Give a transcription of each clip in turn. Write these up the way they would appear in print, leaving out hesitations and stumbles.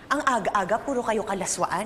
Ang aga-aga, puro kayo kalaswaan.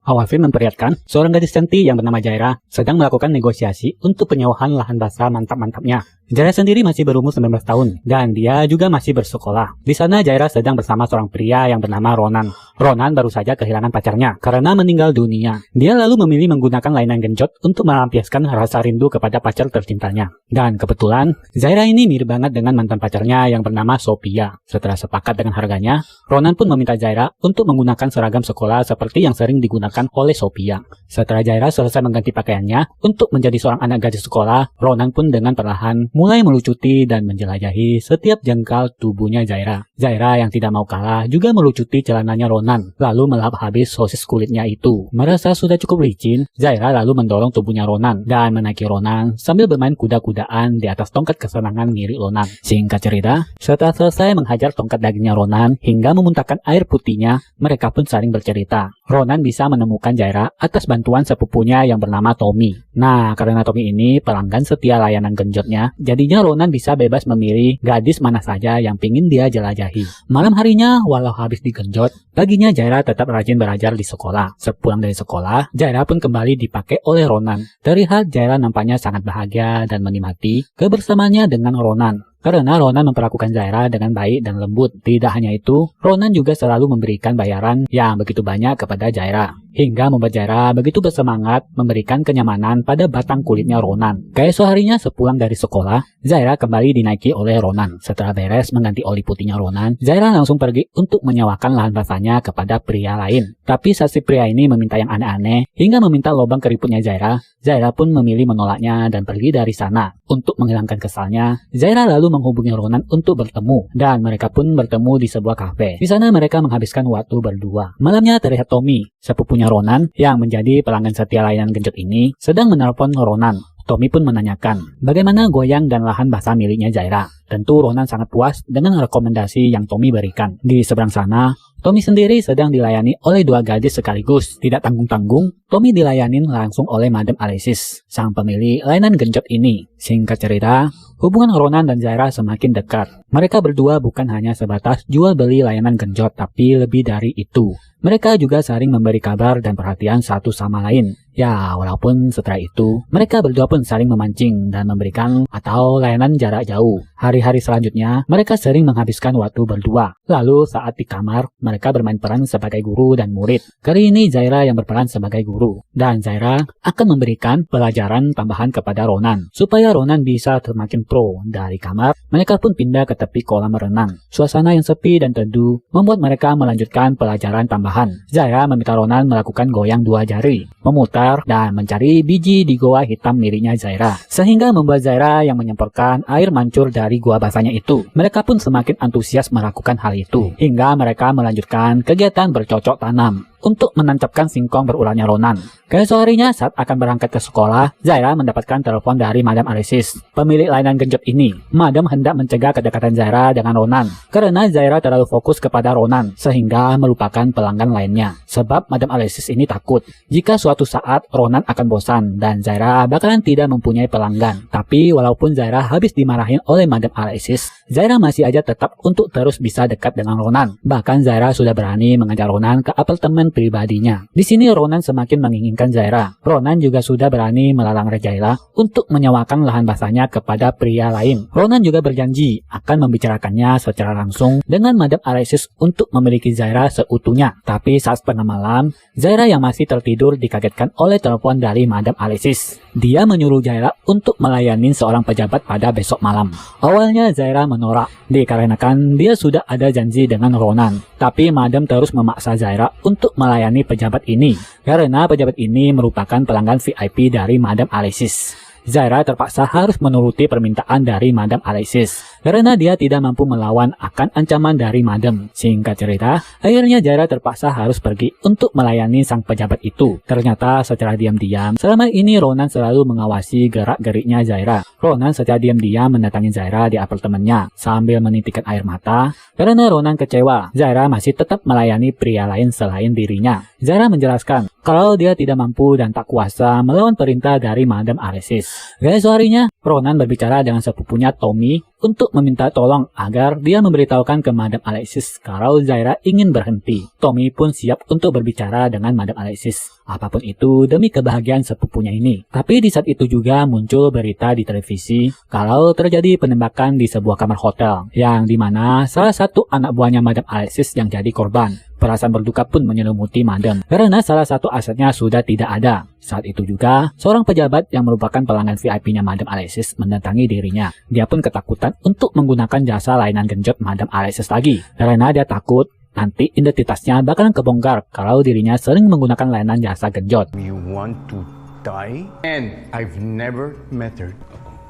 Awal film memperlihatkan seorang gadis cantik yang bernama Jaira sedang melakukan negosiasi untuk penyewaan lahan basah mantap-mantapnya. Jaira sendiri masih berumur 19 tahun dan dia juga masih bersekolah. Di sana Jaira sedang bersama seorang pria yang bernama Ronan. Ronan baru saja kehilangan pacarnya karena meninggal dunia. Dia lalu memilih menggunakan lainan genjot untuk melampiaskan rasa rindu kepada pacar tercintanya. Dan kebetulan Jaira ini mirip banget dengan mantan pacarnya yang bernama Sophia. Setelah sepakat dengan harganya, Ronan pun meminta Jaira untuk menggunakan seragam sekolah seperti yang sering digunakan oleh Sophia. Setelah Jaira selesai mengganti pakaiannya untuk menjadi seorang anak gadis sekolah, Ronan pun dengan perlahan mulai melucuti dan menjelajahi setiap jengkal tubuhnya Jaira. Jaira yang tidak mau kalah juga melucuti celananya Ronan, lalu melahap habis sosis kulitnya itu. Merasa sudah cukup licin, Jaira lalu mendorong tubuhnya Ronan dan menaiki Ronan sambil bermain kuda-kudaan di atas tongkat kesenangan milik Ronan. Singkat cerita, setelah selesai menghajar tongkat dagingnya Ronan hingga memuntahkan air putihnya, mereka pun saling bercerita. Ronan bisa menemukan Jaira atas bantuan sepupunya yang bernama Tommy. Nah, karena Tommy ini pelanggan setia layanan genjotnya, jadinya Ronan bisa bebas memilih gadis mana saja yang pingin dia jelajahi. Malam harinya, walau habis digenjot, paginya Jaira tetap rajin belajar di sekolah. Sepulang dari sekolah, Jaira pun kembali dipakai oleh Ronan. Terlihat Jaira nampaknya sangat bahagia dan menikmati kebersamaannya dengan Ronan. Karena Ronan memperlakukan Jaira dengan baik dan lembut. Tidak hanya itu, Ronan juga selalu memberikan bayaran yang begitu banyak kepada Jaira, hingga membuat Jaira begitu bersemangat memberikan kenyamanan pada batang kulitnya Ronan. Keesok harinya sepulang dari sekolah, Jaira kembali dinaiki oleh Ronan. Setelah beres mengganti oli putihnya Ronan, Jaira langsung pergi untuk menyewakan lahan basahnya kepada pria lain. Tapi saat si pria ini meminta yang aneh-aneh, hingga meminta lubang keriputnya Jaira, Jaira pun memilih menolaknya dan pergi dari sana. Untuk menghilangkan kesalnya, Jaira lalu menghubungi Ronan untuk bertemu, dan mereka pun bertemu di sebuah kafe. Di sana mereka menghabiskan waktu berdua. Malamnya terlihat Tommy, sepupunya Ronan yang menjadi pelanggan setia layanan genjot ini, sedang menelpon Ronan. Tommy pun menanyakan bagaimana goyang dan lahan basah miliknya Jaira. Tentu Ronan sangat puas dengan rekomendasi yang Tommy berikan. Di seberang sana, Tommy sendiri sedang dilayani oleh dua gadis sekaligus. Tidak tanggung-tanggung, Tommy dilayanin langsung oleh Madam Alexis, sang pemilik layanan genjot ini. Singkat cerita, hubungan Ronan dan Jaira semakin dekat. Mereka berdua bukan hanya sebatas jual beli layanan genjot, tapi lebih dari itu. Mereka juga saling memberi kabar dan perhatian satu sama lain. Ya, walaupun setelah itu, mereka berdua pun saling memancing dan memberikan atau layanan jarak jauh. Hari-hari selanjutnya, mereka sering menghabiskan waktu berdua. Lalu saat di kamar, mereka bermain peran sebagai guru dan murid. Kali ini Jaira yang berperan sebagai guru. Dan Jaira akan memberikan pelajaran tambahan kepada Ronan, supaya Ronan bisa semakin pro. Dari kamar, mereka pun pindah ke tepi kolam renang. Suasana yang sepi dan teduh membuat mereka melanjutkan pelajaran tambahan. Jaira meminta Ronan melakukan goyang dua jari, memutar dan mencari biji di goa hitam miliknya Jaira, sehingga membuat Jaira yang menyemprotkan air mancur dari gua basahnya itu. Mereka pun semakin antusias melakukan hal itu, hingga mereka melanjutkan kegiatan bercocok tanam untuk menancapkan singkong berulangnya Ronan. Keesok harinya saat akan berangkat ke sekolah, Jaira mendapatkan telepon dari Madam Alexis, pemilik layanan genjot ini. Madam hendak mencegah kedekatan Jaira dengan Ronan, karena Jaira terlalu fokus kepada Ronan, sehingga melupakan pelanggan lainnya. Sebab Madam Alexis ini takut jika suatu saat Ronan akan bosan dan Jaira bakalan tidak mempunyai pelanggan. Tapi walaupun Jaira habis dimarahin oleh Madam Alexis, Jaira masih aja tetap untuk terus bisa dekat dengan Ronan. Bahkan Jaira sudah berani mengajak Ronan ke apartemen pribadinya. Di sini Ronan semakin menginginkan Jaira. Ronan juga sudah berani melarang Jaira untuk menyewakan lahan basahnya kepada pria lain. Ronan juga berjanji akan membicarakannya secara langsung dengan Madam Alexis untuk memiliki Jaira seutuhnya. Tapi saat setengah malam, Jaira yang masih tertidur dikagetkan oleh telepon dari Madam Alexis. Dia menyuruh Jaira untuk melayani seorang pejabat pada besok malam. Awalnya Jaira menolak, dikarenakan dia sudah ada janji dengan Ronan. Tapi Madam terus memaksa Jaira untuk melayani pejabat ini, karena pejabat ini merupakan pelanggan VIP dari Madam Alexis. Zaira terpaksa harus menuruti permintaan dari Madam Alexis karena dia tidak mampu melawan akan ancaman dari Madam. Singkat cerita, akhirnya Zaira terpaksa harus pergi untuk melayani sang pejabat itu. Ternyata secara diam-diam, selama ini Ronan selalu mengawasi gerak-geriknya Zaira. Ronan secara diam-diam mendatangi Zaira di apartemennya sambil menitikkan air mata karena Ronan kecewa Zaira masih tetap melayani pria lain selain dirinya. Zaira menjelaskan kalau dia tidak mampu dan tak kuasa melawan perintah dari Madam Alexis. Keesokan harinya, Ronan berbicara dengan sepupunya Tommy untuk meminta tolong agar dia memberitahukan ke Madam Alexis kalau Zaira ingin berhenti. Tommy pun siap untuk berbicara dengan Madam Alexis. Apapun itu demi kebahagiaan sepupunya ini. Tapi di saat itu juga muncul berita di televisi kalau terjadi penembakan di sebuah kamar hotel yang dimana salah satu anak buahnya Madam Alexis yang jadi korban. Perasaan berduka pun menyelimuti Madam karena salah satu asetnya sudah tidak ada. Saat itu juga, seorang pejabat yang merupakan pelanggan VIP-nya Madam Alexis mendatangi dirinya. Dia pun ketakutan untuk menggunakan jasa layanan genjot Madam Alexis lagi karena dia takut nanti identitasnya bakalan kebongkar kalau dirinya sering menggunakan layanan jasa genjot. You want to die? And I've never met her.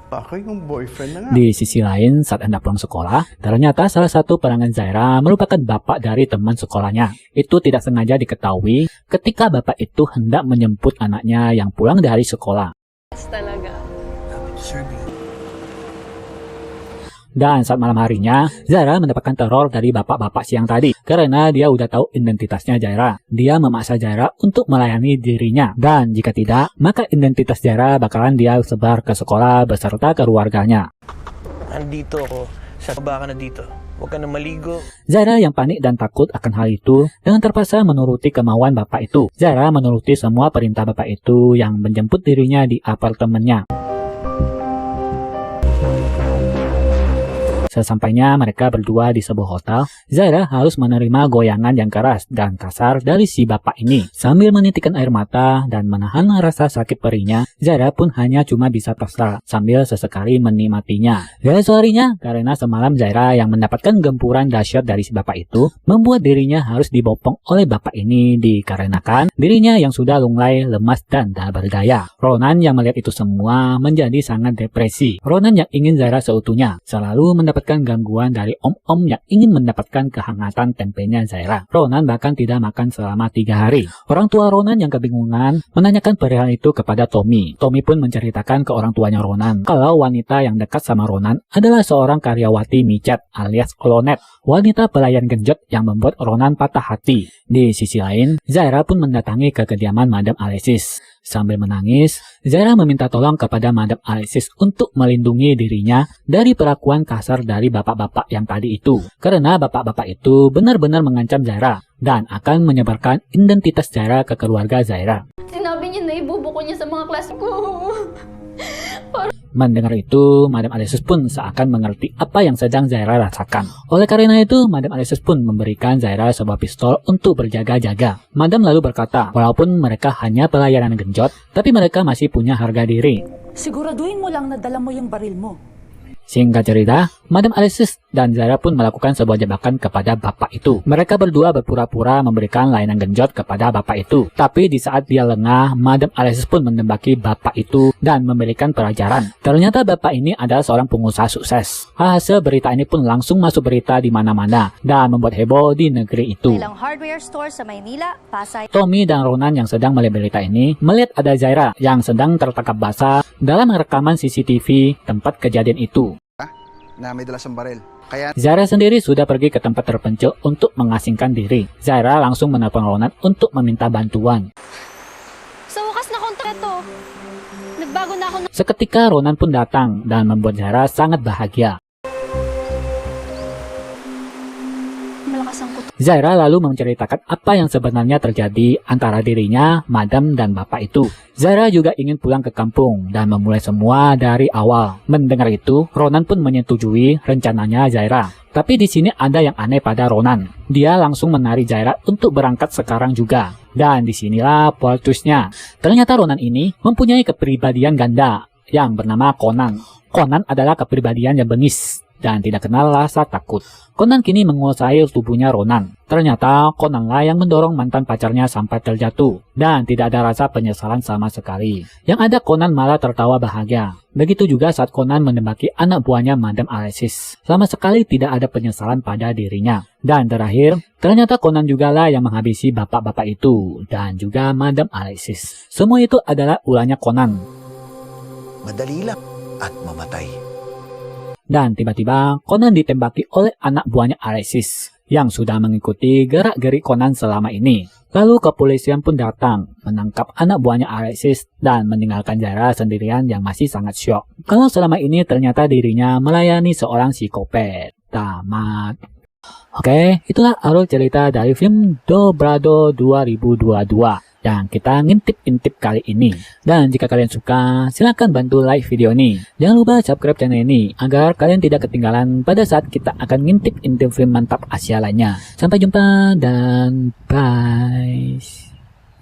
Baka yung boyfriend na nga. Di sisi lain, saat hendak pulang sekolah, ternyata salah satu pelanggan Zaira merupakan bapak dari teman sekolahnya. Itu tidak sengaja diketahui ketika bapak itu hendak menjemput anaknya yang pulang dari sekolah. Talaga. Dan saat malam harinya, Zaira mendapatkan teror dari bapak-bapak siang tadi karena dia udah tahu identitasnya Zaira. Dia memaksa Zaira untuk melayani dirinya dan jika tidak, maka identitas Zaira bakalan dia sebar ke sekolah beserta keluarganya. Andito ako. Sa baba ka na dito. Huwag ka na maligo. Zaira yang panik dan takut akan hal itu dengan terpaksa menuruti kemauan bapak itu. Zaira menuruti semua perintah bapak itu yang menjemput dirinya di apartemennya. Sesampainya mereka berdua di sebuah hotel, Zaira harus menerima goyangan yang keras dan kasar dari si bapak ini. Sambil menitikkan air mata dan menahan rasa sakit perihnya, Zaira pun hanya cuma bisa pasrah sambil sesekali menikmatinya. Keesokan harinya, karena semalam Zaira yang mendapatkan gempuran dahsyat dari si bapak itu, membuat dirinya harus dibopong oleh bapak ini dikarenakan dirinya yang sudah lunglai, lemas, dan tak berdaya. Ronan yang melihat itu semua menjadi sangat depresi. Ronan yang ingin Zaira seutuhnya, selalu mendapat gangguan dari om-om yang ingin mendapatkan kehangatan tempenya Zaira. Ronan bahkan tidak makan selama 3 hari. Orang tua Ronan yang kebingungan menanyakan perihal itu kepada Tommy. Tommy pun menceritakan ke orang tuanya Ronan kalau wanita yang dekat sama Ronan adalah seorang karyawati micet alias klonet, wanita pelayan genjot yang membuat Ronan patah hati. Di sisi lain, Zaira pun mendatangi ke kediaman Madam Alexis. Sambil menangis, Zaira meminta tolong kepada Madam Alexis untuk melindungi dirinya dari perlakuan kasar dari bapak-bapak yang tadi itu. Karena bapak-bapak itu benar-benar mengancam Zaira dan akan menyebarkan identitas Zaira ke keluarga Zaira. Sinabi niya na ibubuko niya sa mga klase ko. Mendengar itu, Madam Alexis pun seakan mengerti apa yang sedang Zaira rasakan. Oleh karena itu, Madam Alexis pun memberikan Zaira sebuah pistol untuk berjaga-jaga. Madam lalu berkata, walaupun mereka hanya pelayanan genjot, tapi mereka masih punya harga diri. Siguraduhin mo lang na dala mo yung baril mo. Singkat cerita, Madam Alexis dan Zaira pun melakukan sebuah jebakan kepada bapak itu. Mereka berdua berpura-pura memberikan layanan genjot kepada bapak itu. Tapi di saat dia lengah, Madam Alexis pun menembaki bapak itu dan memberikan pelajaran. Ternyata bapak ini adalah seorang pengusaha sukses. Hasil berita ini pun langsung masuk berita di mana-mana dan membuat heboh di negeri itu. Ilang hardware store sa Maynila, Pasay. Tommy dan Ronan yang sedang melihat berita ini melihat ada Zaira yang sedang tertangkap basah dalam rekaman CCTV tempat kejadian itu. Na may dalas ang baril. Kaya Zaira sendiri sudah pergi ke tempat terpencil untuk mengasingkan diri. Zaira langsung menelpon Ronan untuk meminta bantuan. Sa wakas na kontak ito. Nagbago na ako. Seketika Ronan pun datang dan membuat Zaira sangat bahagia. Malakas ang kuto. Zaira lalu menceritakan apa yang sebenarnya terjadi antara dirinya, Madam, dan bapak itu. Zaira juga ingin pulang ke kampung dan memulai semua dari awal. Mendengar itu, Ronan pun menyetujui rencananya Zaira. Tapi di sini ada yang aneh pada Ronan. Dia langsung menarik Zaira untuk berangkat sekarang juga. Dan disinilah plot twist-nya. Ternyata Ronan ini mempunyai kepribadian ganda yang bernama Conan. Conan adalah kepribadian yang bengis dan tidak kenal rasa takut. Conan kini menguasai tubuhnya Ronan. Ternyata Conan lah yang mendorong mantan pacarnya sampai terjatuh dan tidak ada rasa penyesalan sama sekali. Yang ada Conan malah tertawa bahagia. Begitu juga saat Conan menembaki anak buahnya Madame Alexis. Sama sekali tidak ada penyesalan pada dirinya. Dan terakhir, ternyata Conan juga lah yang menghabisi bapak-bapak itu dan juga Madame Alexis. Semua itu adalah ulahnya Conan. Madali lang at mamatay. Dan tiba-tiba Conan ditembaki oleh anak buahnya Alexis yang sudah mengikuti gerak-gerik Conan selama ini. Lalu kepolisian pun datang menangkap anak buahnya Alexis dan meninggalkan Jaira sendirian yang masih sangat syok. Kalau selama ini ternyata dirinya melayani seorang psikopat. Tamat. Oke, itulah alur cerita dari film Dobrado 2022 yang kita ngintip-intip kali ini. Dan jika kalian suka, silahkan bantu like video ini. Jangan lupa subscribe channel ini agar kalian tidak ketinggalan pada saat kita akan ngintip-intip film mantap Asia lainnya. Sampai jumpa dan bye.